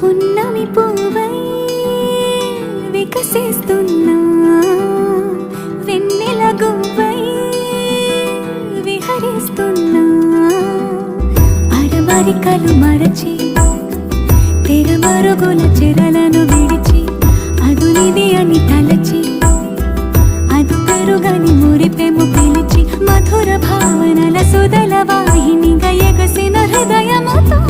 పున్నమి పువ్వై వికసిస్తున్నా, వెన్నెల గువ్వై విహరిస్తున్నా. అరమరికలు మరచి తెరమరుగుల చెరలను విడిచి అదునిది అని తలచి అదు పెరుగని మురిపెము పిలిచి మధుర భావనల సుదల వాహినిగా ఎగసిన హృదయముతో